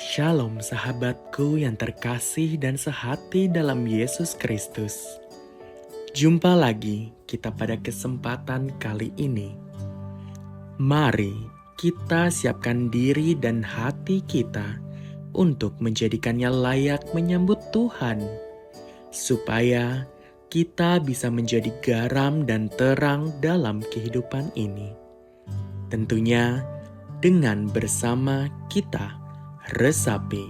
Shalom sahabatku yang terkasih dan sehati dalam Yesus Kristus. Jumpa lagi kita pada kesempatan kali ini. Mari kita siapkan diri dan hati kita untuk menjadikannya layak menyambut Tuhan, supaya kita bisa menjadi garam dan terang dalam kehidupan ini. Tentunya dengan bersama kita resapi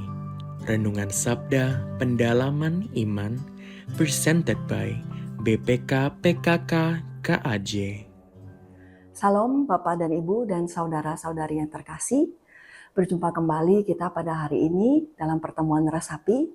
Renungan Sabda Pendalaman Iman presented by BPK PKK KAJ. Salam Bapak dan Ibu dan saudara-saudari yang terkasih. Berjumpa kembali kita pada hari ini dalam pertemuan Resapi.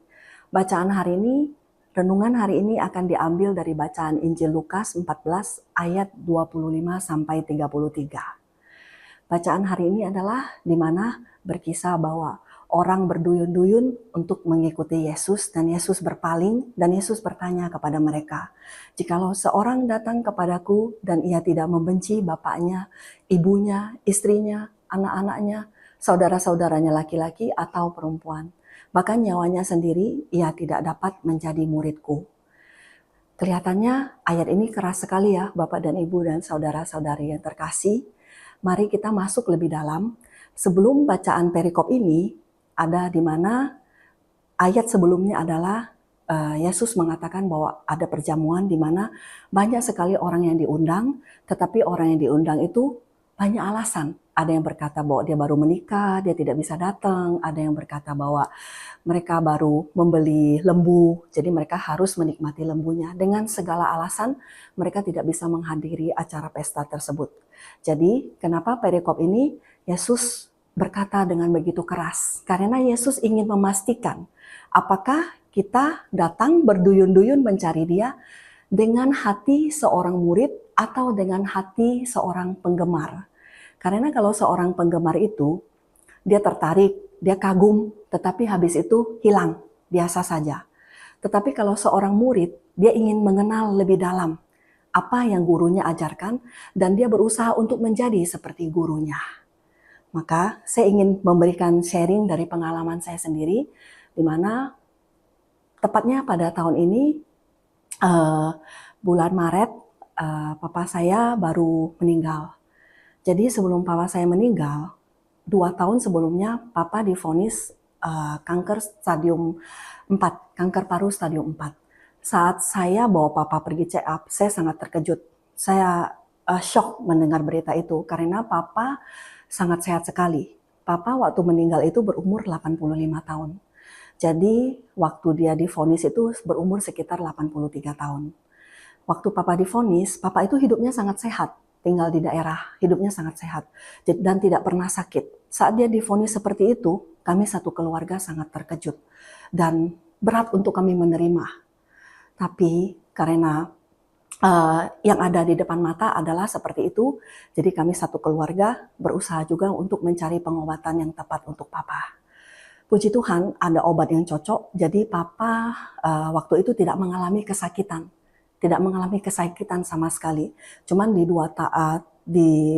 Bacaan hari ini, renungan hari ini akan diambil dari bacaan Injil Lukas 14 ayat 25 sampai 33. Bacaan hari ini adalah di mana berkisah bahwa orang berduyun-duyun untuk mengikuti Yesus dan Yesus berpaling dan Yesus bertanya kepada mereka, "Jikalau seorang datang kepadaku dan ia tidak membenci bapaknya, ibunya, istrinya, anak-anaknya, saudara-saudaranya laki-laki atau perempuan, bahkan nyawanya sendiri, ia tidak dapat menjadi muridku." Kelihatannya ayat ini keras sekali ya Bapak dan Ibu dan saudara-saudari yang terkasih. Mari kita masuk lebih dalam. Sebelum bacaan perikop ini, ada di mana ayat sebelumnya adalah Yesus mengatakan bahwa ada perjamuan di mana banyak sekali orang yang diundang, tetapi orang yang diundang itu banyak alasan. Ada yang berkata bahwa dia baru menikah, dia tidak bisa datang. Ada yang berkata bahwa mereka baru membeli lembu, jadi mereka harus menikmati lembunya. Dengan segala alasan, mereka tidak bisa menghadiri acara pesta tersebut. Jadi, kenapa perikop ini Yesus berkata dengan begitu keras? Karena Yesus ingin memastikan apakah kita datang berduyun-duyun mencari Dia dengan hati seorang murid atau dengan hati seorang penggemar. Karena kalau seorang penggemar itu, dia tertarik, dia kagum, tetapi habis itu hilang, biasa saja. Tetapi kalau seorang murid, dia ingin mengenal lebih dalam apa yang gurunya ajarkan, dan dia berusaha untuk menjadi seperti gurunya. Maka saya ingin memberikan sharing dari pengalaman saya sendiri, di mana tepatnya pada tahun ini, bulan Maret, papa saya baru meninggal. Jadi sebelum papa saya meninggal, 2 tahun sebelumnya papa divonis kanker stadium 4, kanker paru stadium 4. Saat saya bawa papa pergi check up, saya sangat terkejut. Saya shock mendengar berita itu karena papa sangat sehat sekali. Papa waktu meninggal itu berumur 85 tahun. Jadi waktu dia divonis itu berumur sekitar 83 tahun. Waktu papa divonis, papa itu hidupnya sangat sehat, tinggal di daerah, hidupnya sangat sehat dan tidak pernah sakit. Saat dia divonis seperti itu, kami satu keluarga sangat terkejut dan berat untuk kami menerima. Tapi karena yang ada di depan mata adalah seperti itu, jadi kami satu keluarga berusaha juga untuk mencari pengobatan yang tepat untuk papa. Puji Tuhan ada obat yang cocok, jadi papa waktu itu tidak mengalami kesakitan. Tidak mengalami kesakitan sama sekali. Cuman di 2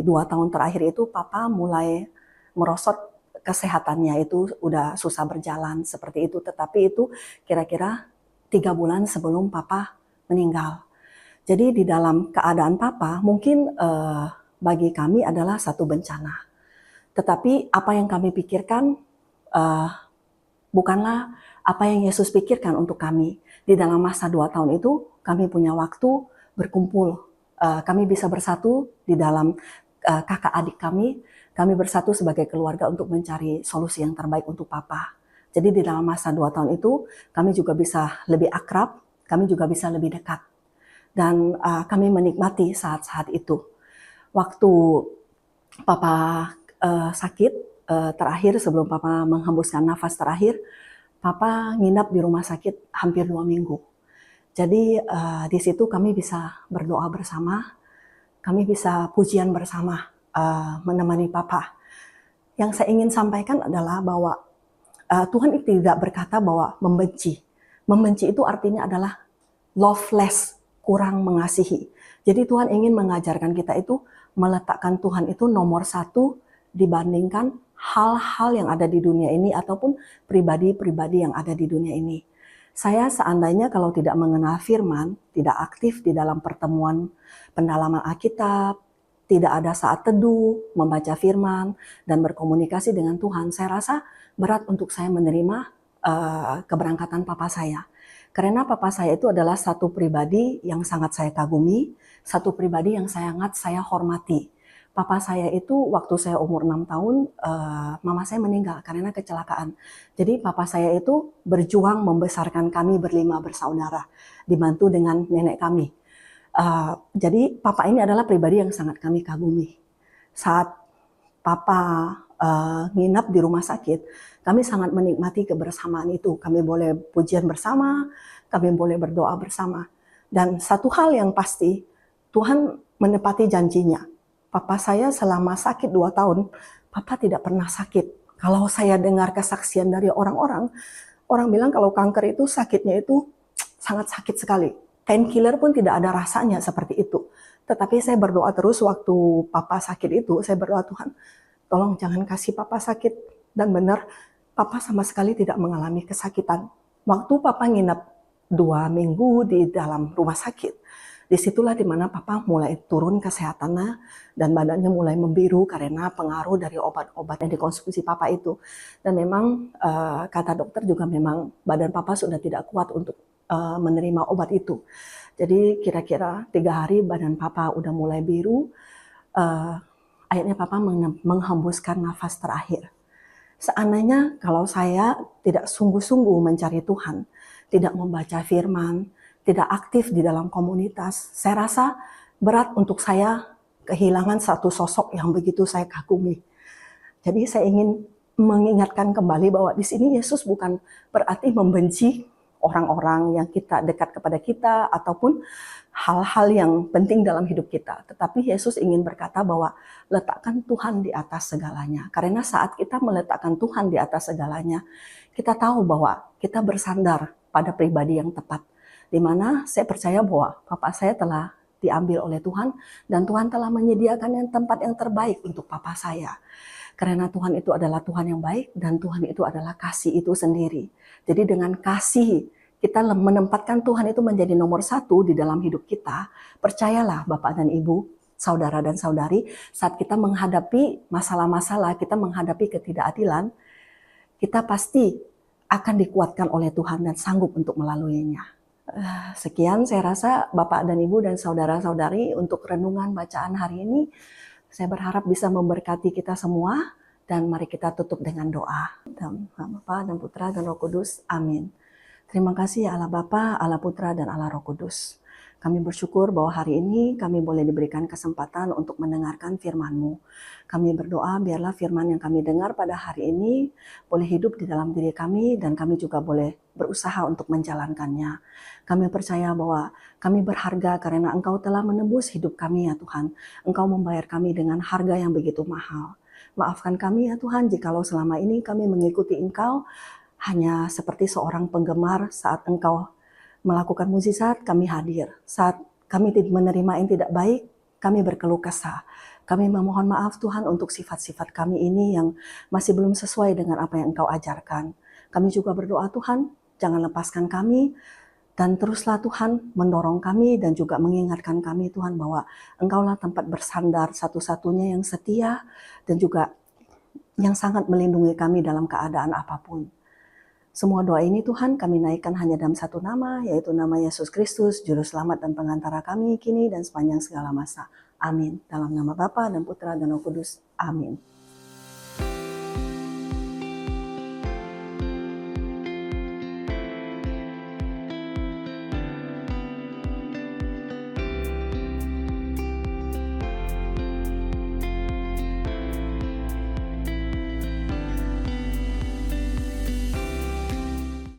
tahun terakhir itu papa mulai merosot, kesehatannya itu udah susah berjalan seperti itu. Tetapi itu kira-kira 3 bulan sebelum papa meninggal. Jadi di dalam keadaan papa mungkin bagi kami adalah satu bencana. Tetapi apa yang kami pikirkan bukanlah apa yang Yesus pikirkan untuk kami. Di dalam masa 2 tahun itu, kami punya waktu berkumpul. Kami bisa bersatu di dalam kakak adik kami bersatu sebagai keluarga untuk mencari solusi yang terbaik untuk papa. Jadi di dalam masa 2 tahun itu, kami juga bisa lebih akrab, kami juga bisa lebih dekat. Dan kami menikmati saat-saat itu. Waktu papa sakit, terakhir sebelum papa menghembuskan nafas terakhir, papa nginap di rumah sakit hampir 2 minggu. Jadi di situ kami bisa berdoa bersama, kami bisa pujian bersama, menemani papa. Yang saya ingin sampaikan adalah bahwa Tuhan tidak berkata bahwa membenci. Membenci itu artinya adalah loveless, kurang mengasihi. Jadi Tuhan ingin mengajarkan kita itu meletakkan Tuhan itu nomor 1 dibandingkan hal-hal yang ada di dunia ini ataupun pribadi-pribadi yang ada di dunia ini. Saya seandainya kalau tidak mengenal firman, tidak aktif di dalam pertemuan pendalaman Alkitab, tidak ada saat teduh, membaca firman, dan berkomunikasi dengan Tuhan, saya rasa berat untuk saya menerima keberangkatan papa saya. Karena papa saya itu adalah satu pribadi yang sangat saya kagumi, satu pribadi yang sangat saya hormati. Papa saya itu waktu saya umur 6 tahun, mama saya meninggal karena kecelakaan. Jadi papa saya itu berjuang membesarkan kami berlima bersaudara, dibantu dengan nenek kami. Jadi papa ini adalah pribadi yang sangat kami kagumi. Saat papa nginap di rumah sakit, kami sangat menikmati kebersamaan itu. Kami boleh pujian bersama, kami boleh berdoa bersama. Dan satu hal yang pasti, Tuhan menepati janjinya. Papa saya selama sakit 2 tahun, papa tidak pernah sakit. Kalau saya dengar kesaksian dari orang-orang, orang bilang kalau kanker itu sakitnya itu sangat sakit sekali. Painkiller pun tidak ada rasanya seperti itu. Tetapi saya berdoa terus waktu papa sakit itu, saya berdoa, Tuhan, tolong jangan kasih papa sakit. Dan benar, papa sama sekali tidak mengalami kesakitan. Waktu papa nginap 2 minggu di dalam rumah sakit, disitulah dimana papa mulai turun kesehatannya dan badannya mulai membiru karena pengaruh dari obat-obat yang dikonsumsi papa itu. Dan memang kata dokter juga memang badan papa sudah tidak kuat untuk menerima obat itu. Jadi kira-kira 3 hari badan papa udah mulai biru. Akhirnya papa menghembuskan nafas terakhir. Seandainya kalau saya tidak sungguh-sungguh mencari Tuhan, tidak membaca firman, tidak aktif di dalam komunitas, saya rasa berat untuk saya kehilangan satu sosok yang begitu saya kagumi. Jadi saya ingin mengingatkan kembali bahwa di sini Yesus bukan berarti membenci orang-orang yang kita dekat kepada kita ataupun hal-hal yang penting dalam hidup kita. Tetapi Yesus ingin berkata bahwa letakkan Tuhan di atas segalanya. Karena saat kita meletakkan Tuhan di atas segalanya, kita tahu bahwa kita bersandar pada pribadi yang tepat. Di mana saya percaya bahwa papa saya telah diambil oleh Tuhan dan Tuhan telah menyediakan tempat yang terbaik untuk papa saya. Karena Tuhan itu adalah Tuhan yang baik dan Tuhan itu adalah kasih itu sendiri. Jadi dengan kasih kita menempatkan Tuhan itu menjadi nomor 1 di dalam hidup kita. Percayalah Bapak dan Ibu, saudara dan saudari, saat kita menghadapi masalah-masalah, kita menghadapi ketidakadilan, kita pasti akan dikuatkan oleh Tuhan dan sanggup untuk melaluinya. Sekian saya rasa Bapak dan Ibu dan saudara-saudari untuk renungan bacaan hari ini. Saya berharap bisa memberkati kita semua dan mari kita tutup dengan doa. Dalam nama Bapa dan Putra dan Roh Kudus. Amin. Terima kasih ya Allah Bapa, Allah Putra dan Allah Roh Kudus. Kami bersyukur bahwa hari ini kami boleh diberikan kesempatan untuk mendengarkan firman-Mu. Kami berdoa biarlah firman yang kami dengar pada hari ini boleh hidup di dalam diri kami dan kami juga boleh berusaha untuk menjalankannya. Kami percaya bahwa kami berharga karena Engkau telah menebus hidup kami ya Tuhan. Engkau membayar kami dengan harga yang begitu mahal. Maafkan kami ya Tuhan jikalau selama ini kami mengikuti Engkau hanya seperti seorang penggemar saat Engkau melakukan mukjizat, kami hadir. Saat kami menerima yang tidak baik, kami berkeluh kesah. Kami memohon maaf Tuhan untuk sifat-sifat kami ini yang masih belum sesuai dengan apa yang Engkau ajarkan. Kami juga berdoa Tuhan, jangan lepaskan kami, dan teruslah Tuhan mendorong kami dan juga mengingatkan kami Tuhan bahwa Engkaulah tempat bersandar satu-satunya yang setia dan juga yang sangat melindungi kami dalam keadaan apapun. Semua doa ini Tuhan kami naikkan hanya dalam satu nama, yaitu nama Yesus Kristus, Juru Selamat dan Pengantara kami kini dan sepanjang segala masa. Amin. Dalam nama Bapa dan Putra dan Roh Kudus. Amin.